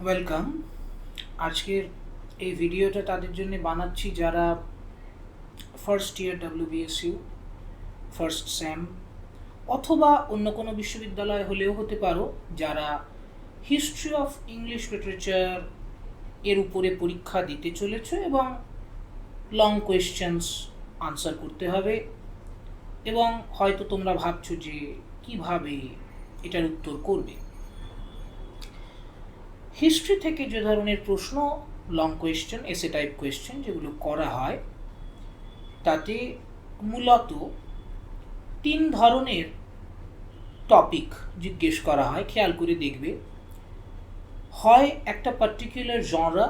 Welcome. আজকের এই ভিডিওটা তাদের জন্য বানাচ্ছি যারা first year WBSU, first same অথবা অন্য কোনো বিশ্ববিদ্যালয় হলেও হতে পারো, যারা হিস্ট্রি অফ ইংলিশ লিটারেচার এর উপরে পরীক্ষা দিতে চলেছে এবং লং কোয়েশ্চেন্স আনসার করতে হবে, এবং হয়তো তোমরা ভাবছো যে কিভাবে এটার উত্তর করবে। হিস্ট্রি থেকে যে ধরনের প্রশ্ন, লং কোয়েশ্চেন, এসে টাইপ কোয়েশ্চেন যেগুলো করা হয়, তাতে মূলত 3 ধরনের টপিক জিজ্ঞেস করা হয়। খেয়াল করে দেখবে, হয় একটা পার্টিকুলার জনরা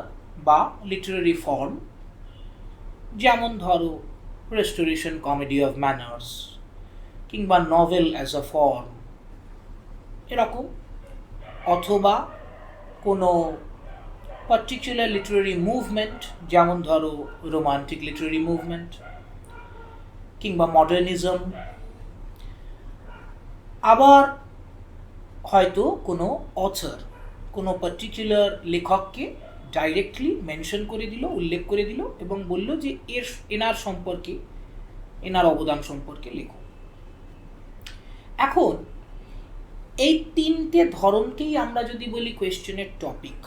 বা লিটারারি ফর্ম, যেমন ধরো রেস্টোরেশন কমেডি অফ ম্যানার্স কিংবা নভেল অ্যাজ আ ফর্ম এরকম, অথবা কোনো পার্টিকুলার লিটারারি মুভমেন্ট, যেমন ধরো রোমান্টিক লিটারারি মুভমেন্ট কিংবা মডার্নিজম। আবার হয়তো কোনো অথর, কোনো পার্টিকুলার লেখককে ডাইরেক্টলি মেনশন করে দিল, উল্লেখ করে দিল এবং বলল যে এনার সম্পর্কে, এনার অবদান সম্পর্কে লেখো। এখন এই 3টে ধরনকেই আমরা যদি বলি কোয়েশ্চেনের টপিক,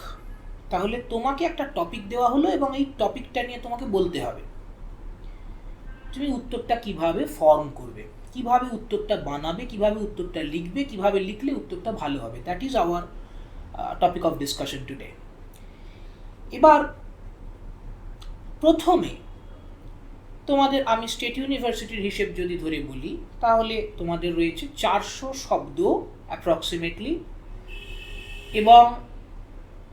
তাহলে তোমাকে একটা টপিক দেওয়া হলো এবং এই টপিকটা নিয়ে তোমাকে বলতে হবে তুমি উত্তরটা কিভাবে ফর্ম করবে, কিভাবে উত্তরটা বানাবে, কিভাবে উত্তরটা লিখবে, কিভাবে লিখলে উত্তরটা ভালো হবে। That is our topic of discussion today. এবার প্রথমে তোমাদের আমি স্টেট ইউনিভার্সিটির হিসেব যদি ধরে বলি, তাহলে তোমাদের রয়েছে 400 শব্দ অ্যাপ্রক্সিমেটলি, এবং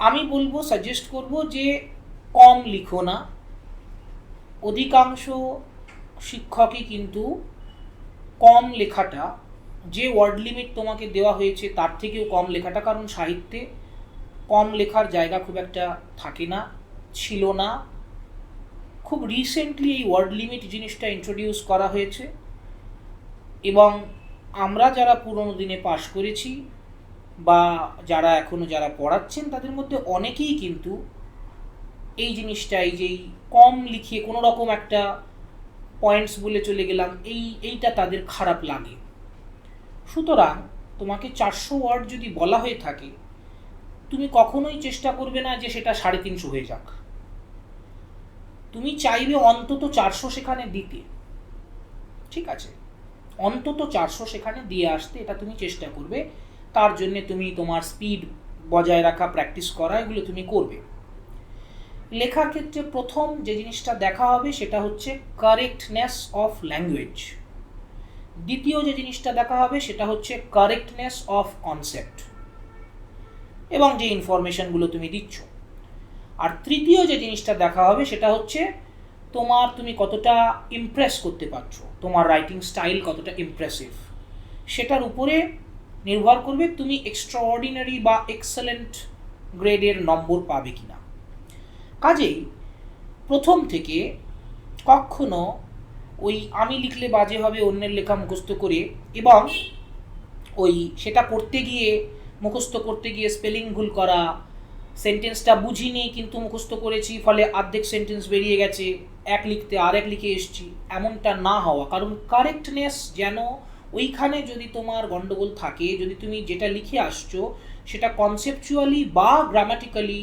আমি বলবো, সাজেস্ট করব যে কম লিখো না। অধিকাংশ শিক্ষকই কিন্তু কম লেখাটা, যে ওয়ার্ড লিমিট তোমাকে দেওয়া হয়েছে তার থেকেও কম লেখাটা, কারণ সাহিত্যে কম লেখার জায়গা খুব একটা থাকে না, ছিল না। খুব রিসেন্টলি এই ওয়ার্ড লিমিট জিনিসটা ইন্ট্রোডিউস করা হয়েছে, এবং আমরা যারা পুরনো দিনে পাশ করেছি বা যারা এখনও যারা পড়াচ্ছেন, তাদের মধ্যে অনেকেই কিন্তু এই জিনিসটা, এই যে কম লিখে কোনো রকম একটা পয়েন্টস বলে চলে গেলাম, এইটা তাদের খারাপ লাগে। সুতরাং তোমাকে 400 ওয়ার্ড যদি বলা হয়ে থাকে, তুমি কখনোই চেষ্টা করবে না যে সেটা 350 হয়ে যাক। তুমি চাইবে অন্তত 400 সেখানে দিতে, ঠিক আছে? অন্তত 400 সেখানে দিয়ে আসতে, এটা তুমি চেষ্টা করবে। তার জন্য তুমি তোমার স্পিড বজায় রাখা, প্র্যাকটিস করা, এগুলো তুমি করবে। লেখার ক্ষেত্রে প্রথম যে জিনিসটা দেখা হবে সেটা হচ্ছে কারেক্টনেস অফ ল্যাঙ্গুয়েজ। দ্বিতীয় যে জিনিসটা দেখা হবে সেটা হচ্ছে কারেক্টনেস অফ কনসেপ্ট এবং যে ইনফরমেশনগুলো তুমি দিচ্ছ। আর তৃতীয় যে জিনিসটা দেখা হবে সেটা হচ্ছে তুমি কতটা ইমপ্রেস করতে পারছো, তোমার রাইটিং স্টাইল কতটা ইমপ্রেসিভ, সেটার উপরে নির্ভর করবে তুমি এক্সট্রাঅর্ডিনারি বা এক্সেলেন্ট গ্রেডের নম্বর পাবে কিনা। কাজেই প্রথম থেকে কখনো ওই আমি লিখলে বাজে হবে অন্যের লেখা মুখস্থ করে, এবং ওই সেটা করতে গিয়ে, মুখস্থ করতে গিয়ে স্পেলিং ভুল করা, সেন্টেন্সটা বুঝিনি কিন্তু মুখস্থ করেছি, ফলে অর্ধেক সেন্টেন্স বেরিয়ে গেছে, এক লিখতে আর এক লিখে এসছি, এমনটা না হওয়া। কারণ কারেক্টনেস যেন, ওইখানে যদি তোমার গন্ডগোল থাকে, যদি তুমি যেটা লিখে আসছো সেটা কনসেপচুয়ালি বা গ্রামাটিক্যালি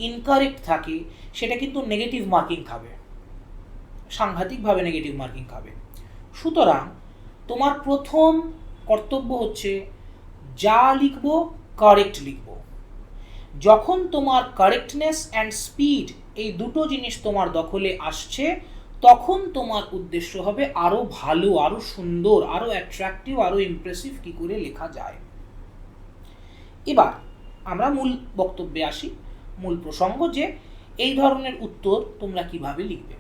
ইনকারেক্ট থাকে, সেটা কিন্তু নেগেটিভ মার্কিং খাবে, সাংঘাতিকভাবে নেগেটিভ মার্কিং খাবে। সুতরাং তোমার প্রথম কর্তব্য হচ্ছে যা লিখবো কারেক্ট লিখবো। যখন তোমার কারেক্টনেস অ্যান্ড স্পিড এই দুটো জিনিস তোমার দখলে আসছে, তখন তোমার উদ্দেশ্য হবে আরও ভালো, আরও সুন্দর, আরও অ্যাট্রাকটিভ, আরও ইমপ্রেসিভ কী করে লেখা যায়। এবার আমরা মূল বক্তব্যে আসি, মূল প্রসঙ্গ, যে এই ধরনের উত্তর তোমরা কিভাবে লিখবে।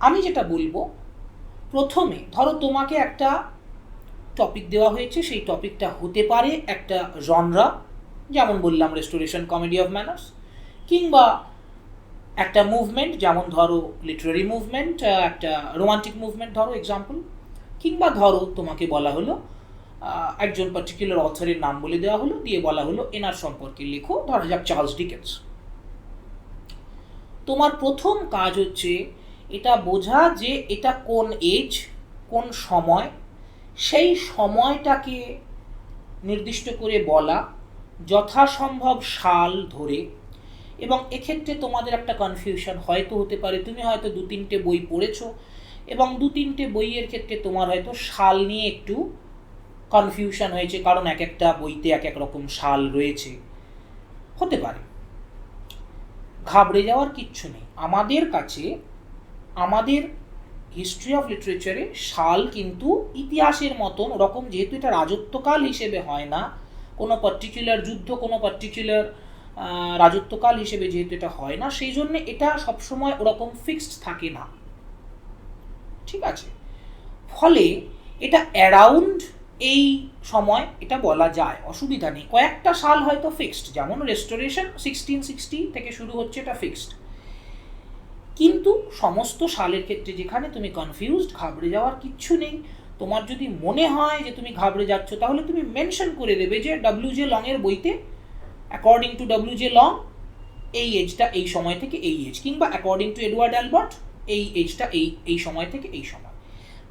আমি যেটা বলবো, প্রথমে ধরো তোমাকে একটা টপিক দেওয়া হয়েছে, সেই টপিকটা হতে পারে একটা জনরা, যেমন বললাম রেস্টোরেশন কমেডি অফ ম্যানার্স, কিংবা একটা মুভমেন্ট, যেমন ধরো লিটারারি মুভমেন্ট, একটা রোমান্টিক মুভমেন্ট ধরো এক্সাম্পল, কিংবা ধরো তোমাকে বলা হলো একজন পার্টিকুলার অথরের নাম বলে দেওয়া হলো, দিয়ে বলা হলো এনার সম্পর্কে লেখো, ধরা যাক চার্লস ডিকেন্স। তোমার প্রথম কাজ হচ্ছে এটা বোঝা যে এটা কোন এজ, কোন সময়, সেই সময়টাকে নির্দিষ্ট করে বলা, যথাসম্ভব সাল ধরে। এবং এক্ষেত্রে তোমাদের একটা কনফিউশন হয়তো হতে পারে, তুমি হয়তো 2-3টে বই পড়েছো এবং 2-3টে বইয়ের ক্ষেত্রে তোমার হয়তো সাল নিয়ে একটু কনফিউশন হয়েছে, কারণ এক একটা বইতে এক এক রকম সাল রয়েছে, হতে পারে। ঘাবড়ে যাওয়ার কিচ্ছু নেই। আমাদের কাছে আমাদের হিস্ট্রি অফ লিটারেচারে সাল কিন্তু ইতিহাসের মতন ওরকম, যেহেতু এটা রাজত্বকাল হিসেবে হয় না, কোনো পার্টিকুলার যুদ্ধ, কোনো পার্টিকুলার রাজত্বকাল হিসেবে যেহেতু এটা হয় না, সেই জন্য এটা সবসময় ওরকম ফিক্সড থাকে না, ঠিক আছে? ফলে এটা অ্যারাউন্ড এই সময় এটা বলা যায়, অসুবিধা নেই। কয়েকটা সাল হয়তো ফিক্সড, যেমন রেস্টোরেশন 1660 থেকে শুরু হচ্ছে, এটা ফিক্সড। কিন্তু সমস্ত সালের ক্ষেত্রে যেখানে তুমি কনফিউজড, ঘাবড়ে যাওয়ার কিচ্ছু নেই। তোমার যদি মনে হয় যে তুমি ঘাবড়ে যাচ্ছ, তাহলে তুমি মেনশন করে দেবে যে WJ লংয়ের বইতে অ্যাকর্ডিং টু WJ লং এই এজটা এই সময় থেকে এই এজ, কিংবা অ্যাকর্ডিং টু এডওয়ার্ড অ্যালবার্ট এই এজটা এই সময় থেকে এই সময়।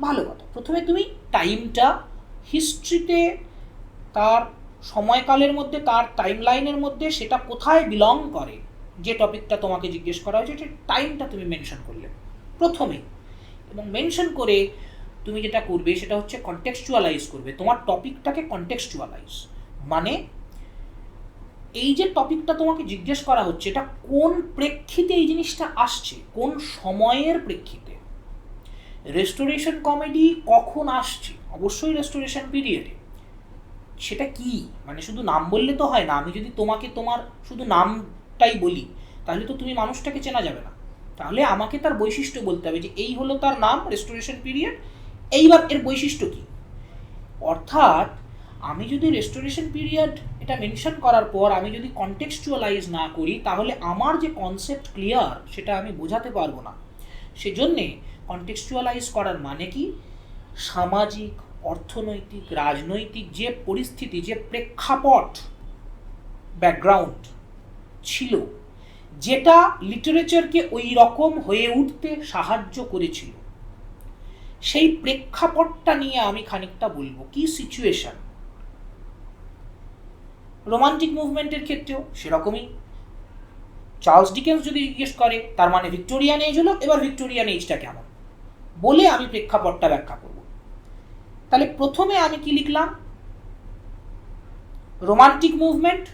ভালো কথা। প্রথমে তুমি টাইমটা, হিস্ট্রিতে তার সময়কালের মধ্যে, তার টাইম লাইনের মধ্যে সেটা কোথায় বিলং করে, যে টপিকটা তোমাকে জিজ্ঞেস করা হয়েছে সেই টাইমটা তুমি মেনশন করলে প্রথমেই। এবং মেনশন করে তুমি যেটা করবে সেটা হচ্ছে কনটেক্সচুয়ালাইজ করবে তোমার টপিকটাকে। কনটেক্সচুয়ালাইজ মানে এই যে টপিকটা তোমাকে জিজ্ঞেস করা হচ্ছে, এটা কোন প্রেক্ষিতে এই জিনিসটা আসছে, কোন সময়ের প্রেক্ষিতে। রেস্টোরেশন কমেডি কখন আসছে? অবশ্যই রেস্টোরেশন পিরিয়ডে। সেটা কি, মানে শুধু নাম বললে তো হয় না। আমি যদি তোমাকে তোমার শুধু নামটাই বলি, তাহলে তো তুমি মানুষটাকে চেনা যাবে না। তাহলে আমাকে তার বৈশিষ্ট্য বলতে হবে, যে এই হলো তার নাম, রেস্টোরেশন পিরিয়ড, এইবার এর বৈশিষ্ট্য কি। অর্থাৎ আমি যদি রেস্টোরেশন পিরিয়ড এটা মেনশন করার পর আমি যদি কনটেক্সচুয়ালাইজ না করি, তাহলে আমার যে কনসেপ্ট ক্লিয়ার সেটা আমি বোঝাতে পারবো না। সেজন্যে কনটেক্সচুয়ালাইজ করার মানে কি, সামাজিক, অর্থনৈতিক, রাজনৈতিক যে পরিস্থিতি, যে প্রেক্ষাপট, ব্যাকগ্রাউন্ড ছিল, যেটা লিটারেচারকে ওই রকম হয়ে উঠতে সাহায্য করেছিল, সেই প্রেক্ষাপটটা নিয়ে আমি খানিকটা বলবো। কি সিচুয়েশন। রোমান্টিক মুভমেন্টের ক্ষেত্রেও সেরকমই। চার্লস ডিকেন্স যদি জিজ্ঞেস করে, তার মানে ভিক্টোরিয়ান এজ হলো, এবার ভিক্টোরিয়ান এজটা কেমন, বলে আমি প্রেক্ষাপটটা ব্যাখ্যা করব। তাহলে প্রথমে আমি কি লিখলাম, রোমান্টিক মুভমেন্ট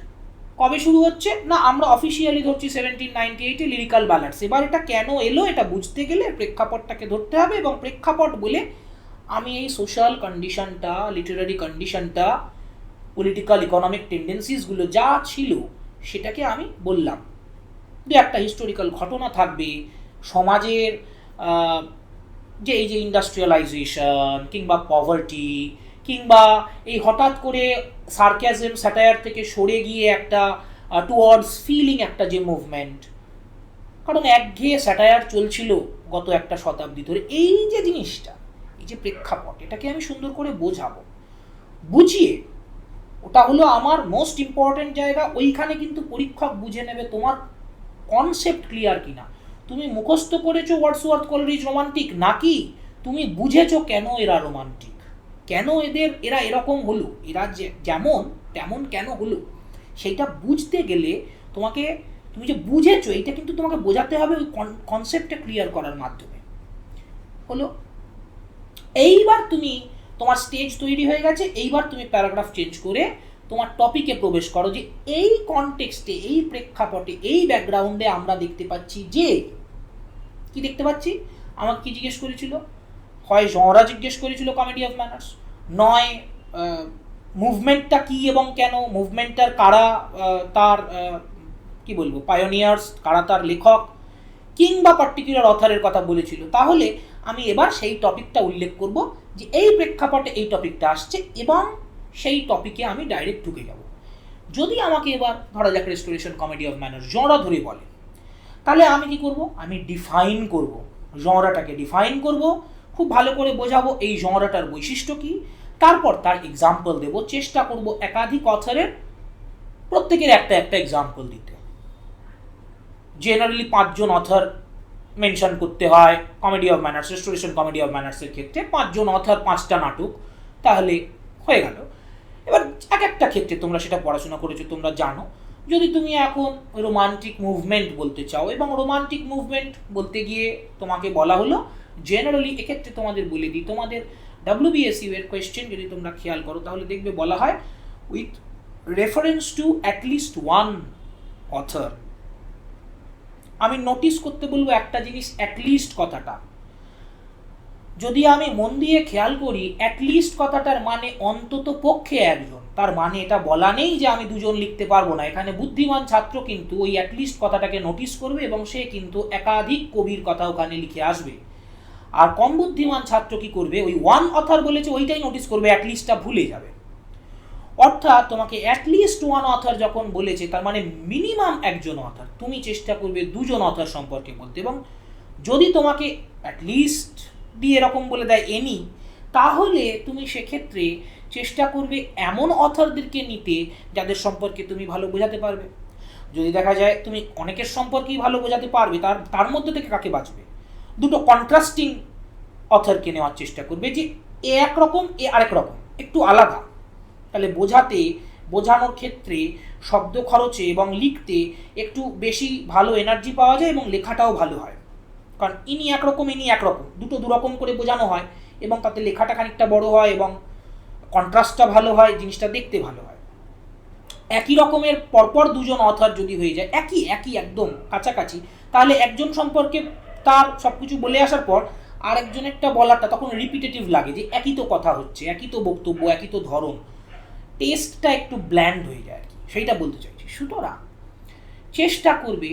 কবে শুরু হচ্ছে না, আমরা অফিসিয়ালি ধরছি 1798-এ লিরিক্যাল ব্যালান্স। এবার এটা কেন এলো, এটা বুঝতে গেলে প্রেক্ষাপটটাকে ধরতে হবে, এবং প্রেক্ষাপট বলে আমি এই সোশ্যাল কন্ডিশনটা, লিটারারি কন্ডিশনটা, পলিটিক্যাল ইকোনমিক টেন্ডেন্সিসগুলো যা ছিল সেটাকে আমি বললাম। দু একটা হিস্টোরিক্যাল ঘটনা থাকবে, সমাজের যে এই যে ইন্ডাস্ট্রিয়ালাইজেশন, কিংবা পভার্টি, কিংবা এই হঠাৎ করে সার্কাজম, স্যাটায়ার থেকে সরে গিয়ে একটা টুয়ার্ডস ফিলিং একটা যে মুভমেন্ট, কারণ একঘেয়ে স্যাটায়ার চলছিল গত একটা শতাব্দী ধরে। এই যে জিনিসটা, এই যে প্রেক্ষাপট, এটাকে আমি সুন্দর করে বোঝাবো। বুঝিয়ে, ওটা হলো আমার মোস্ট ইম্পর্টেন্ট জায়গা। ওইখানে কিন্তু পরীক্ষক বুঝে নেবে তোমার কনসেপ্ট ক্লিয়ার কিনা। তুমি মুখস্থ করেছো ওয়ার্ডসওয়ার্থ কোলেরিজ রোমান্টিক, নাকি তুমি বুঝেছো কেন এরা রোমান্টিক, কেন এরা এরকম হলো, এরা যেমন তেমন কেন হলো, সেইটা বুঝতে গেলে তোমাকে, তুমি যে বুঝেছো এইটা কিন্তু তোমাকে বোঝাতে হবে ওই কনসেপ্টটা ক্লিয়ার করার মাধ্যমে। হলো, এইবার তুমি, তোমার স্টেজ তৈরি হয়ে গেছে, এইবার তুমি প্যারাগ্রাফ চেঞ্জ করে তোমার টপিকে প্রবেশ করো, যে এই কনটেক্সটে, এই প্রেক্ষাপটে, এই ব্যাকগ্রাউন্ডে আমরা দেখতে পাচ্ছি যে, কি দেখতে পাচ্ছি, আমাকে কি জিজ্ঞেস করেছিল, হয় জনরা জিজ্ঞেস করেছিল কমেডি অফ ম্যানার্স, নয় মুভমেন্টটা কি এবং কেন, মুভমেন্টটার কারা তার কি বলবো পায়োনিয়ার্স, কারা তার লেখক, কিংবা পার্টিকুলার অথারের কথা বলেছিল। তাহলে আমি এবার সেই টপিকটা উল্লেখ করব, যে এই প্রেক্ষাপটে এই টপিকটা আসছে, এবং সেই টপিকে আমি ডাইরেক্ট ঢুকে যাব। যদি আমাকে এবার ধরা যাক restoration comedy of manners genre ধরে বলে, তাহলে আমি কি করব, আমি ডিফাইন করব, জনরাটাকে ডিফাইন করব, খুব ভালো করে বোঝাবো এই জনরাটার বৈশিষ্ট্য কি, তারপর তার এক্সাম্পল দেব, চেষ্টা করব একাধিক অথরের প্রত্যেকের একটা একটা এক্সাম্পল দিতে। জেনারেলি 5 জন অথর মেনশন করতে হয় comedy of manners, restoration comedy of ম্যানার্সের ক্ষেত্রে 5 জন অথর 5টা নাটক, তাহলে হয়ে গেল। এবার এক একটা ক্ষেত্রে তোমরা সেটা পড়াশোনা করেছো, তোমরা জানো। যদি তুমি এখন রোমান্টিক মুভমেন্ট বলতে চাও, এবং রোমান্টিক মুভমেন্ট বলতে গিয়ে তোমাকে বলা হলো জেনারেলি, এক্ষেত্রে তোমাদের বলে দিই, তোমাদের WBSU এর কোয়েশ্চেন যদি তোমরা খেয়াল করো তাহলে দেখবে বলা হয় with reference to at least one author. আমি নোটিস করতে বলবো একটা জিনিস, অ্যাটলিস্ট কথাটা যদি আমি মন দিয়ে খেয়াল করি, অ্যাটলিস্ট কথাটার মানে অন্তত পক্ষে একজন। তার মানে এটা বলা নেই যে আমি 2 জন লিখতে পারবো না। এখানে বুদ্ধিমান ছাত্র কিন্তু ওই অ্যাটলিস্ট কথাটাকে নোটিস করবে এবং সে কিন্তু একাধিক কবির কথা ওখানে লিখে আসবে। আর কম বুদ্ধিমান ছাত্র কি করবে, ওই ওয়ান অথর বলেছে ওইটাই নোটিস করবে, অ্যাটলিস্টটা ভুলে যাবে। অর্থাৎ তোমাকে অ্যাটলিস্ট ওয়ান অথর যখন বলেছে তার মানে মিনিমাম একজন অথর, তুমি চেষ্টা করবে 2 জন অথর সম্পর্কে বলতে। এবং যদি তোমাকে অ্যাটলিস্ট দিয়ে এরকম বলে দেয় এনি, তাহলে তুমি সেক্ষেত্রে চেষ্টা করবে এমন অথরদেরকে নিতে যাদের সম্পর্কে তুমি ভালো বোঝাতে পারবে। যদি দেখা যায় তুমি অনেকের সম্পর্কেই ভালো বোঝাতে পারবে, তার মধ্যে থেকে কাকে বাঁচবে, 2টো কন্ট্রাস্টিং অথরকে নেওয়ার চেষ্টা করবে, যে এ একরকম এ আরেক রকম, একটু আলাদা। তাহলে বোঝানোর ক্ষেত্রে শব্দ খরচে এবং লিখতে একটু বেশি ভালো এনার্জি পাওয়া যায় এবং লেখাটাও ভালো হয়। কারণ ইনি একরকম ইনি একরকম, 2টো 2 রকম করে বোঝানো হয় এবং তাতে লেখাটা খানিকটা বড় হয় এবং কন্ট্রাস্টটা ভালো হয়, জিনিসটা দেখতে ভালো হয়। একই রকমের পরপর 2 জন অথর যদি হয়ে যায়, একই একদম কাছাকাছি, তাহলে একজন সম্পর্কে তার সব কিছু বলে আসার পর আরেকজনেরটা বলাটা তখন রিপিটেটিভ লাগে, যে একই তো কথা হচ্ছে, একই তো বক্তব্য, একই তো ধরন, টেস্টটা একটু ব্ল্যান্ড হয়ে যায় আর কি, সেইটা বলতে চাইছি। সুতরাং চেষ্টা করবে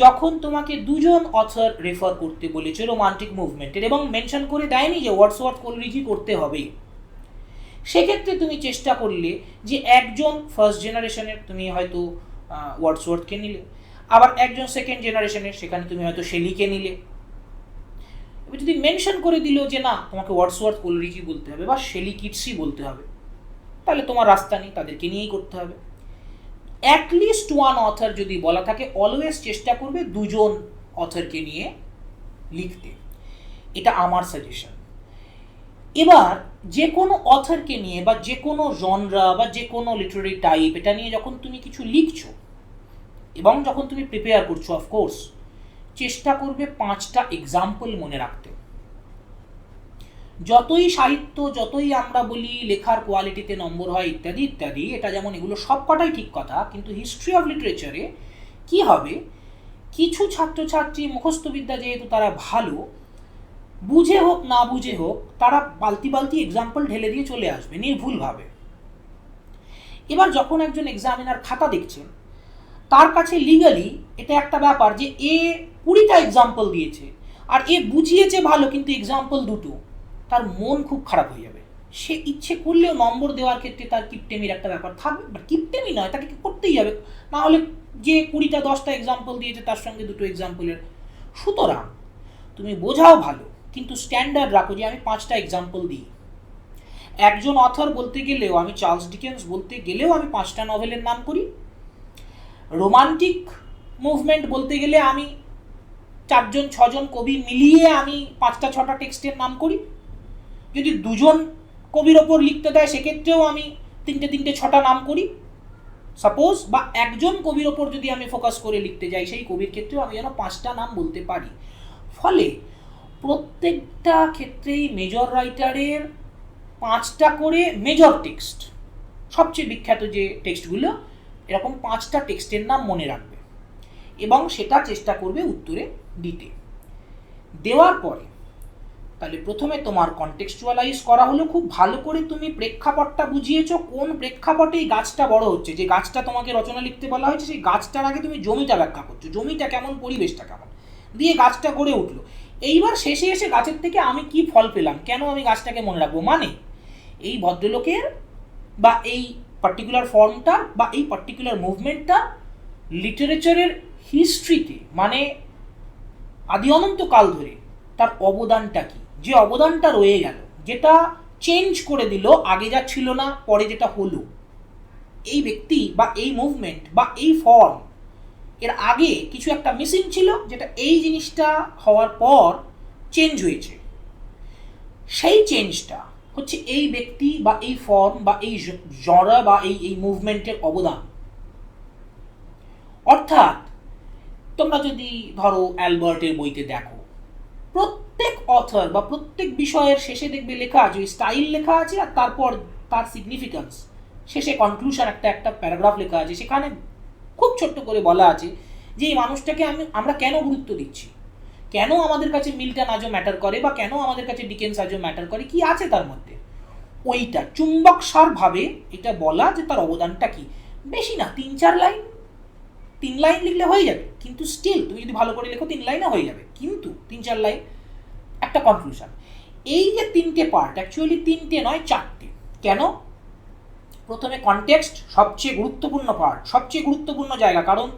যখন তোমাকে 2 জন অথর রেফার করতে বলেছে রোমান্টিক মুভমেন্টের, এবং মেনশন করে দেয়নি যে ওয়ার্ডসওয়ার্থ কোলেরিজই করতে হবে, সেক্ষেত্রে তুমি চেষ্টা করলে যে একজন ফার্স্ট জেনারেশনের, তুমি হয়তো ওয়ার্ডসওয়ার্থকে নিলে, আবার একজন সেকেন্ড জেনারেশনের, সেখানে তুমি হয়তো শেলিকে নিলে। এবার যদি মেনশন করে দিল যে না তোমাকে ওয়ার্ডসওয়ার্থ কোলেরিজই বলতে হবে বা শেলি কিটসই বলতে হবে, তাহলে তোমার রাস্তা নেই, তাদেরকে নিয়েই করতে হবে। অ্যাটলিস্ট ওয়ান অথর যদি বলা থাকে, অলওয়েজ চেষ্টা করবে 2 জন অথরকে নিয়ে লিখতে, এটা আমার সাজেশন। এবার যে কোনো অথরকে নিয়ে বা যে কোনো জনরা বা যে কোনো লিটারারি টাইপ, এটা নিয়ে যখন তুমি কিছু লিখছো এবং যখন তুমি প্রিপেয়ার করছো, অফকোর্স চেষ্টা করবে 5টা এক্সাম্পল মনে রাখতে। যতই সাহিত্য, যতই আমরা বলি লেখার কোয়ালিটিতে নম্বর হয় ইত্যাদি ইত্যাদি, এটা যেমন এগুলো সব কটাই ঠিক কথা, কিন্তু হিস্ট্রি অফ লিটারেচারে কি হবে, কিছু ছাত্রছাত্রী মুখস্থবিদ্যা যেহেতু তারা ভালো, বুঝে হোক না বুঝে হোক, তারা বালতি বালতি এক্সাম্পল ঢেলে দিয়ে চলে আসবে নির্ভুলভাবে। এবার যখন একজন এক্সামিনার খাতা দেখছেন, তার কাছে লিগালি এটা একটা ব্যাপার যে এ 20টা এক্সাম্পল দিয়েছে আর এ বুঝিয়েছে ভালো কিন্তু এক্সাম্পল 2টো, তার মন খুব খারাপ হয়ে যাবে। সে ইচ্ছে করলেও নম্বর দেওয়ার ক্ষেত্রে তার কিপটেমির একটা ব্যাপার থাকবে, বা কিপটেমি নয়, তাকে করতেই হবে, না হলে যে 20টা 10টা এক্সাম্পল দিয়েছে তার সঙ্গে 2টো এক্সাম্পলের। সুতরাং তুমি বোঝাও ভালো, কিন্তু স্ট্যান্ডার্ড রাখো যে আমি 5টা এক্সাম্পল দিই। একজন অথর বলতে গেলেও, আমি চার্লস ডিকেন্স বলতে গেলেও আমি 5টা নভেলের নাম করি। রোমান্টিক মুভমেন্ট বলতে গেলে আমি 4 জন 6 জন কবি মিলিয়ে আমি 5টা 6টা টেক্সটের নাম করি। যদি 2 জন কবির ওপর লিখতে দেয় সেক্ষেত্রেও আমি 3টে 6টা নাম করি সাপোজ, বা একজন কবির ওপর যদি আমি ফোকাস করে লিখতে যাই সেই কবির ক্ষেত্রেও আমি যেন 5টা নাম বলতে পারি। ফলে প্রত্যেকটা ক্ষেত্রেই মেজর রাইটারের 5টা করে মেজর টেক্সট, সবচেয়ে বিখ্যাত যে টেক্সটগুলো, এরকম 5টা টেক্সটের নাম মনে রাখবে এবং সেটা চেষ্টা করবে উত্তরে দিতে। দেওয়ার পরে তাহলে প্রথমে তোমার কনটেক্সচুয়ালাইজ করা হলো, খুব ভালো করে তুমি প্রেক্ষাপটটা বুঝিয়েছো, কোন প্রেক্ষাপটে এই গাছটা বড় হচ্ছে, যে গাছটা তোমাকে রচনা লিখতে বলা হয়েছে সেই গাছটার আগে তুমি জমিটা ব্যাখ্যা করছো, জমিটা কেমন, পরিবেশটা কেমন, দিয়ে গাছটা গড়ে উঠলো। এইবার শেষে এসে গাছের থেকে আমি কি ফল পেলাম, কেন আমি গাছটাকে মনে রাখবো, মানে এই ভদ্রলোকের বা এই পার্টিকুলার ফর্মটা বা এই পার্টিকুলার মুভমেন্টটা লিটারেচারের হিস্ট্রিতে, মানে আদি অনন্তকাল ধরে তার অবদানটা কি, যে অবদানটা রয়ে গেল, যেটা চেঞ্জ করে দিল, আগে যা ছিল না পরে যেটা হলো। এই ব্যক্তি বা এই মুভমেন্ট বা এই ফর্ম এর আগে কিছু একটা মিসিং ছিল, যেটা এই জিনিসটা হওয়ার পর চেঞ্জ হয়েছে। সেই চেঞ্জটা হচ্ছে এই ব্যক্তি বা এই ফর্ম বা এই জনরা বা এই মুভমেন্টের অবদান। অর্থাৎ তোমরা যদি ধরো অ্যালবার্টের বইতে দেখো, প্রত্যেক অথর বা প্রত্যেক বিষয়ের শেষে দেখবে লেখা আছে, ওই স্টাইল লেখা আছে, আর তারপর তার সিগনিফিক্যান্স শেষে কনক্লুশন একটা প্যারাগ্রাফ লেখা আছে। সেখানে খুব ছোট্ট করে বলা আছে যে এই মানুষটাকে আমরা কেন গুরুত্ব দিচ্ছি, কেন আমাদের কাছে মিল্টন আজও ম্যাটার করে, বা কেন আমাদের কাছে ডিকেন্স আজও ম্যাটার করে, কি আছে তার মধ্যে। ওইটা চুম্বকসার ভাবে এটা বলা যে তার অবদানটা কি। বেশি না, 3-4 লাইন, 3 লাইন লিখলে হয়ে যাবে, কিন্তু স্টিল তুমি যদি ভালো করে লেখো 3 লাইনে হয়ে যাবে, কিন্তু 3-4 লাইন একটা কনক্লুশন। এই যে 3টে পার্ট, অ্যাকচুয়ালি 3টে নয় 4টে। কেন? প্রথমে কনটেক্সট, সবচেয়ে গুরুত্বপূর্ণ পার্ট, সবচেয়ে গুরুত্বপূর্ণ জায়গা, কারণ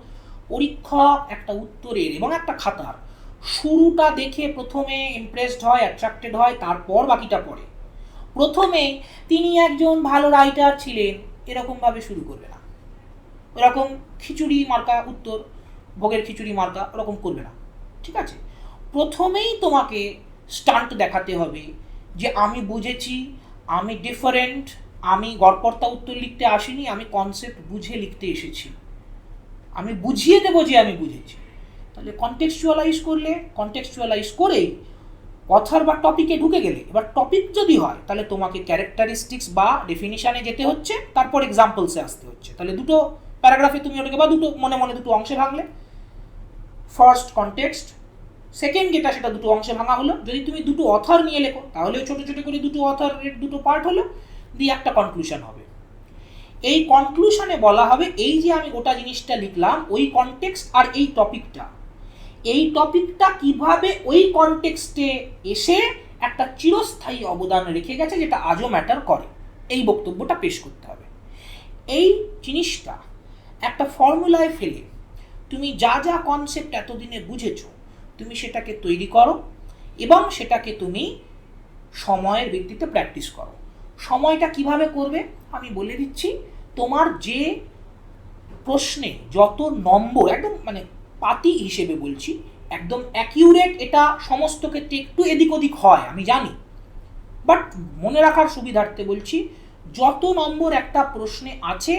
পরীক্ষক একটা উত্তরের এবং একটা খাতার শুরুটা দেখে প্রথমে ইমপ্রেসড হয়, অ্যাট্রাক্টেড হয়, তারপর বাকিটা পড়ে। প্রথমে তিনি একজন ভালো রাইটার ছিলেন এরকমভাবে শুরু করবে না, এরকম খিচুড়ি মার্কা উত্তর, ভোগের খিচুড়ি মার্কা ওরকম করবে না, ঠিক আছে? প্রথমেই তোমাকে স্টান্ট দেখাতে হবে যে আমি বুঝেছি, আমি ডিফারেন্ট, আমি গড়পড়তা উত্তর লিখতে আসিনি, আমি কনসেপ্ট বুঝে লিখতে এসেছি, আমি বুঝিয়ে দেবো যে আমি বুঝেছি। তাহলে কনটেক্সচুয়ালাইজ করলে, কনটেক্সচুয়ালাইজ করেই অথর বা টপিকে ঢুকে গেলে, এবার টপিক যদি হয় তাহলে তোমাকে ক্যারেক্টারিস্টিক্স বা ডেফিনিশনে যেতে হচ্ছে, তারপর এক্সাম্পলসে আসতে হচ্ছে। তাহলে দুটো প্যারাগ্রাফে তুমি ওটাকে বা দুটো মনে মনে দুটো অংশে ভাঙলে, ফার্স্ট কনটেক্সট, সেকেন্ড যেটা সেটা দুটো অংশে ভাঙা হলো। যদি তুমি দুটো অথর নিয়ে লেখো তাহলে ছোটো ছোটো করে দুটো অথরের দুটো পার্ট হলো, দিয়ে একটা কনক্লুশন হবে। এই কনক্লুশনে বলা হবে এই যে আমি গোটা জিনিসটা লিখলাম, ওই কনটেক্সট আর এই টপিকটা কিভাবে ওই কনটেক্সটে এসে একটা চিরস্থায়ী অবদান রেখে গেছে, যেটা আজও ম্যাটার করে। এই বক্তব্যটা পেশ করতে হবে। এই জিনিসটা একটা ফর্মুলায় ফেলে তুমি যা যা কনসেপ্ট এতদিনে বুঝেছো তুমি সেটাকে তৈরি করো, এবং সেটাকে তুমি সময়ের ভিত্তিতে প্র্যাকটিস করো। সময়টা কিভাবে করবে আমি বলে দিচ্ছি। তোমার যে প্রশ্নে যত নম্বর, একদম মানে পাতি হিসেবে বলছি, একদম অ্যাকিউরেট এটা সমস্ত ক্ষেত্রে একটু এদিক ওদিক হয় আমি জানি, বাট মনে রাখার সুবিধার্থে বলছি, যত নম্বর একটা প্রশ্নে আছে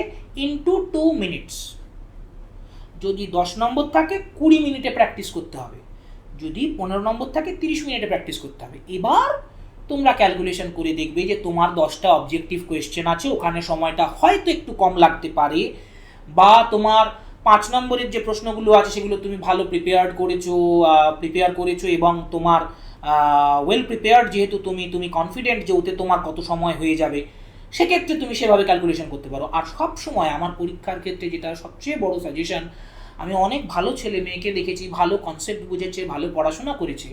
ইনটু 2 মিনিটস। যদি 10 নম্বর থাকে 20 মিনিটে প্র্যাকটিস করতে হবে, যদি 15 নম্বর থাকে 30 মিনিটে প্র্যাকটিস করতে হবে। এবার তোমরা ক্যালকুলেশন করে দেখবে যে তোমার 10টা অবজেক্টিভ কোয়েশ্চেন আছে, ওখানে সময়টা হয়তো একটু কম লাগতে পারে, বা তোমার 5 নম্বরের যে প্রশ্নগুলো আছে সেগুলো তুমি ভালো প্রিপেয়ার করেছো এবং তোমার ওয়েল প্রিপেয়ার্ড, যেহেতু তুমি কনফিডেন্ট যে ওতে তোমার কত সময় হয়ে যাবে, সেক্ষেত্রে তুমি সেভাবে ক্যালকুলেশন করতে পারো। আর সব সময় আমার পরীক্ষার ক্ষেত্রে যেটা সবচেয়ে বড় সাজেশন, আমি অনেক ভালো ছেলে মেয়েকে দেখেছি, ভালো কনসেপ্ট বুঝেছে, ভালো পড়াশোনা করেছে,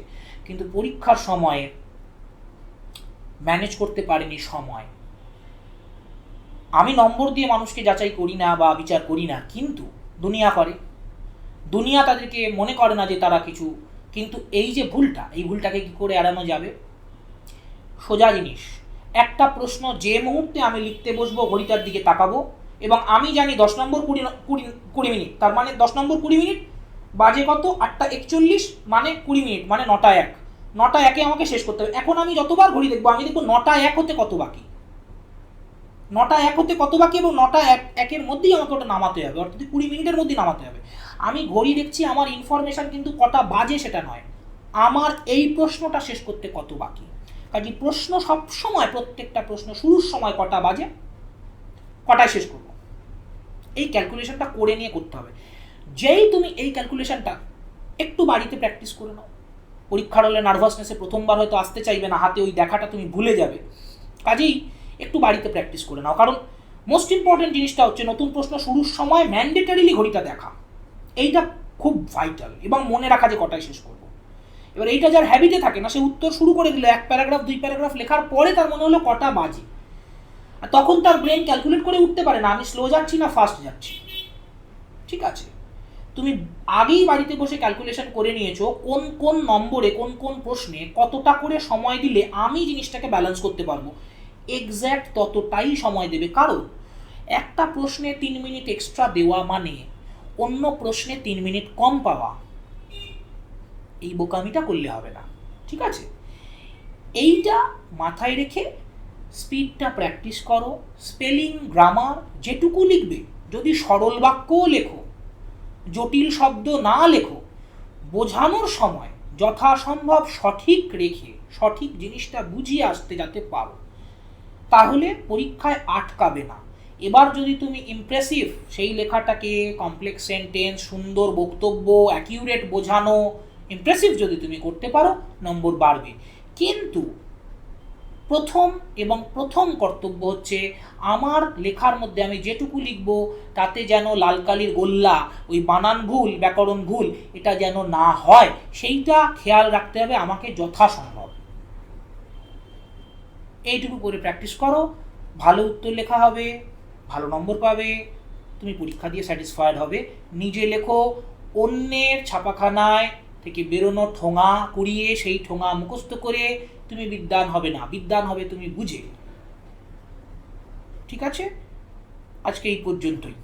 কিন্তু পরীক্ষার সময়ে ম্যানেজ করতে পারেনি সময়। আমি নম্বর দিয়ে মানুষকে যাচাই করি না বা বিচার করি না, কিন্তু দুনিয়া করে। দুনিয়া তাদেরকে মনে করে না যে তারা কিছু, কিন্তু এই যে এই ভুলটাকে কি করে এড়ানো যাবে? সোজা জিনিস, একটা প্রশ্ন যে মুহূর্তে আমি লিখতে বসবো ঘড়িটার দিকে তাকাবো, এবং আমি জানি 10 নম্বর 20 মিনিট, তার মানে 10 নম্বর 20 মিনিট বাজে কত 8:41, মানে 20 মিনিট, মানে 9টা 1, 9টা 1-এ আমাকে শেষ করতে হবে। এখন আমি যতবার ঘড়ি দেখবো আমি দেখবো 9টা 1 হতে কত বাকি, 9টা 1 হতে কত বাকি, এবং 9টা 1-এর মধ্যেই আমাকে ওটা নামাতে হবে, অর্থাৎ 20 মিনিটের মধ্যেই নামাতে হবে। আমি ঘড়ি দেখছি, আমার ইনফরমেশান কিন্তু কটা বাজে সেটা নয়, আমার এই প্রশ্নটা শেষ করতে কত বাকি। কাজে প্রশ্ন সবসময়, প্রত্যেকটা প্রশ্ন শুরুর সময় কটা বাজে, কটায় শেষ করবো, এই ক্যালকুলেশনটা করে নিয়ে করতে হবে। যেই তুমি এই ক্যালকুলেশনটা একটু বাড়িতে প্র্যাকটিস করে নাও, পরীক্ষার হলে নার্ভাসনেসে প্রথমবার হয়তো আসতে চাইবে না, হাতে ওই দেখাটা তুমি ভুলে যাবে, কাজেই একটু বাড়িতে প্র্যাকটিস করে নাও। কারণ মোস্ট ইম্পর্টেন্ট জিনিসটা হচ্ছে নতুন প্রশ্ন শুরুর সময় ম্যান্ডেটারিলি ঘড়িটা দেখা, এইটা খুব ভাইটাল, এবং মনে রাখা যে কটায় শেষ করবো। এবার এইটা যার হ্যাবিটে থাকে না, সে উত্তর শুরু করে দিল, 1 প্যারাগ্রাফ 2 প্যারাগ্রাফ লেখার পরে তার মনে হলো কটা বাজে, আর তখন তার ব্রেন ক্যালকুলেট করে উঠতে পারে না আমি স্লো যাচ্ছি না ফাস্ট যাচ্ছি। ঠিক আছে, তুমি আগেই বাড়িতে বসে ক্যালকুলেশন করে নিয়েছো কোন কোন নম্বরে কোন কোন প্রশ্নে কতটা করে সময় দিলে আমি জিনিসটাকে ব্যালেন্স করতে পারবো, এক্স্যাক্ট ততটাই সময় দেবে, কারণ একটা প্রশ্নে 3 মিনিট এক্সট্রা দেওয়া মানে অন্য প্রশ্নে 3 মিনিট কম পাওয়া। এই বোকামিটা করলে হবে না, ঠিক আছে? এইটা মাথায় রেখে স্পিডটা প্র্যাকটিস করো। স্পেলিং, গ্রামার যেটুকু লিখবে, যদি সরল বাক্যও লেখো, জটিল শব্দ না লেখো, বোঝানোর সময় যথাসম্ভব সঠিক রেখে সঠিক জিনিসটা বুঝিয়ে আসতে যাতে পারো, তাহলে পরীক্ষায় আটকাবে না। এবার যদি তুমি ইমপ্রেসিভ সেই লেখাটাকে কমপ্লেক্স সেন্টেন্স, সুন্দর বক্তব্য, অ্যাকিউরেট বোঝানো, ইমপ্রেসিভ যদি তুমি করতে পারো, নম্বর বাড়বে। কিন্তু প্রথম কর্তব্য হচ্ছে আমার লেখার মধ্যে আমি যেটুকু লিখব তাতে যেন লাল কালির গোল্লা, ওই বানান ভুল, ব্যাকরণ ভুল, এটা যেন না হয়, সেইটা খেয়াল রাখতে হবে আমাকে যথাসম্ভব। এইটুকু করে প্র্যাকটিস করো, ভালো উত্তর লেখা হবে, ভালো নম্বর পাবে, তুমি পরীক্ষা দিয়ে স্যাটিসফাইড হবে। নিজে লেখো, অন্যের ছাপাখানায় থেকে বেরোনো ঠোঙা কুড়িয়ে সেই ঠোঙা মুখস্থ করে তুমি বিদ্বান হবে না, বিদ্বান হবে তুমি বুঝে। ঠিক আছে, আজকে এই পর্যন্তই।